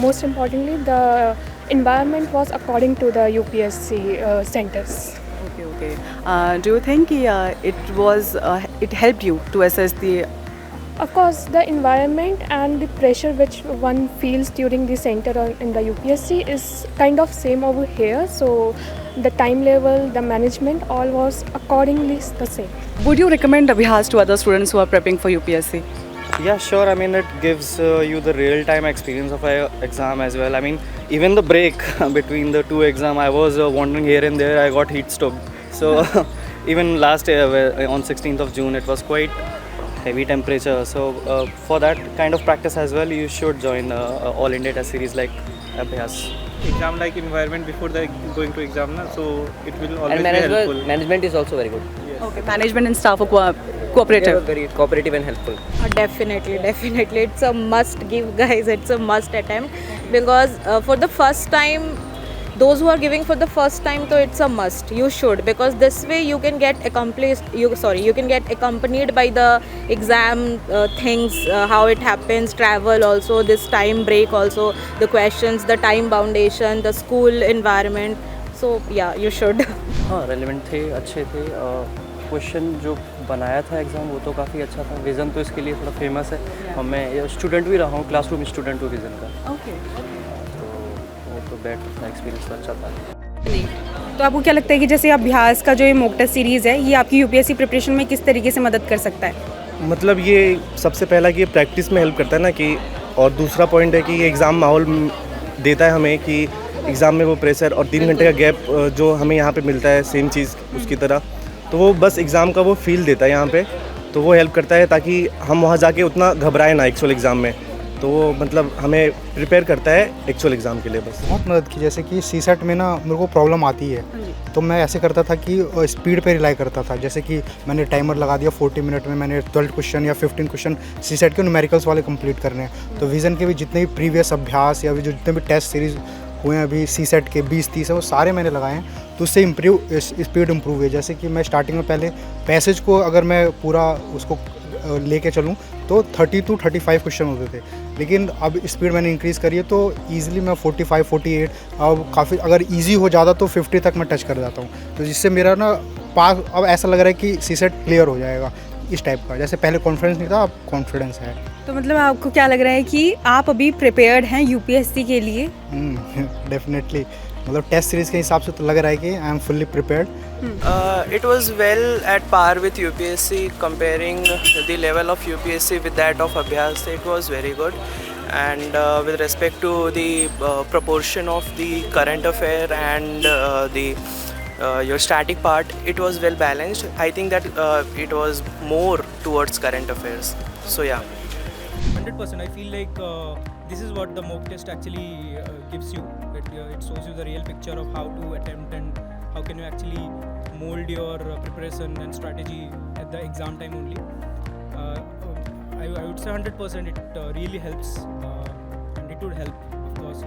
Most importantly, the environment was according to the UPSC centers. Okay, okay. Do you think it helped you to assess the? Of course, the environment and the pressure which one feels during the center or in the UPSC is kind of same over here. So the time level, the management, all was accordingly the same. Would you recommend Abhyas to other students who are prepping for UPSC? Yeah, sure. I mean, it gives you the real-time experience of an exam as well. I mean, even the break between the two exam, I was wandering here and there. I got heat stroke. So even last year, on 16th of June, it was quite heavy temperature. So for that kind of practice as well, you should join All India Test Series like Abhyas. Exam like environment before the going to exam na, so it will always And be helpful. management is also very good. Okay, management and staff are They are cooperative. very cooperative and helpful. Definitely. It's a must give, guys. It's a must attempt because for the first time, those who are giving for the first time, so it's a must. You should, because this way you can get you can get accompanied by the exam things, how it happens, travel also, this time break also, the questions, the time foundation, the school environment. So yeah, you should. हाँ relevant थे, अच्छे थे। Question जो बनाया था exam वो तो काफ़ी अच्छा था। विज़न तो इसके लिए थोड़ा फेमस है और मैं स्टूडेंट भी रहा हूँ, क्लासरूम स्टूडेंट हूँ विज़न का। Okay. तो वो तो बेटर था, एक्सपीरियंस तो अच्छा था। नहीं तो आपको क्या लगता है कि जैसे अभ्यास का जो ये मॉक टेस्ट सीरीज़ है ये आपकी यूपीएससी प्रिपरेशन में किस तरीके से मदद कर सकता है? मतलब ये सबसे पहला कि ये प्रैक्टिस में हेल्प करता है ना कि, और दूसरा पॉइंट है कि ये एग्ज़ाम माहौल देता है हमें कि एग्ज़ाम में वो प्रेशर और 3 घंटे का गैप जो हमें यहाँ पे मिलता है सेम चीज़ उसकी तरह, तो वो बस एग्ज़ाम का वो फील देता है यहाँ पे, तो वो हेल्प करता है ताकि हम वहाँ जाके उतना घबराए ना एक्चुअल एग्ज़ाम में। तो वो मतलब हमें प्रिपेयर करता है एक्चुअल एग्ज़ाम के लिए बस। बहुत मदद की। जैसे कि सीसेट में ना मेरे को प्रॉब्लम आती है, तो मैं ऐसे करता था कि स्पीड पे रिलाई करता था। जैसे कि मैंने टाइमर लगा दिया, 40 मिनट में मैंने 12 क्वेश्चन या 15 क्वेश्चन सीसेट के न्यूमेरिकल्स वाले कंप्लीट करने हैं। तो विज़न के भी जितने भी प्रीवियस अभ्यास या जो जितने भी टेस्ट सीरीज़ हुए हैं अभी सीसेट के 20-30 है, वो सारे मैंने लगाए हैं। तो उससे स्पीड इम्प्रूव हुई। जैसे कि मैं स्टार्टिंग में पहले पैसेज को अगर मैं पूरा उसको लेके चलूँ तो 30 to 35 क्वेश्चन होते थे, लेकिन अब स्पीड मैंने इंक्रीज़ करी है तो ईज़िली मैं 45, 48, अब काफ़ी अगर ईजी हो ज़्यादा तो 50 तक मैं टच कर जाता हूँ। तो जिससे मेरा ना पास अब ऐसा लग रहा है कि सीसेट क्लियर हो जाएगा इस टाइप का। जैसे पहले कॉन्फिडेंस नहीं था, अब कॉन्फिडेंस है। तो मतलब आपको क्या लग रहा है कि आप अभी प्रिपेयर्ड हैं यूपीएससी के लिए? डेफिनेटली मतलब टेस्ट सीरीज़ के हिसाब से तो लग रहा है कि I am fully prepared. It was well at par with UPSC. Comparing the level of UPSC with that of Abhyas, it was very good. And with respect to the proportion of the current affair and your static part, it was well balanced. I think that it was more towards current affairs. So yeah. 100%. I feel like this is what the mock test actually gives you. It shows you the real picture of how to attempt and how can you actually mold your preparation and strategy at the exam time only. I would say 100% it really helps and it would help, of course.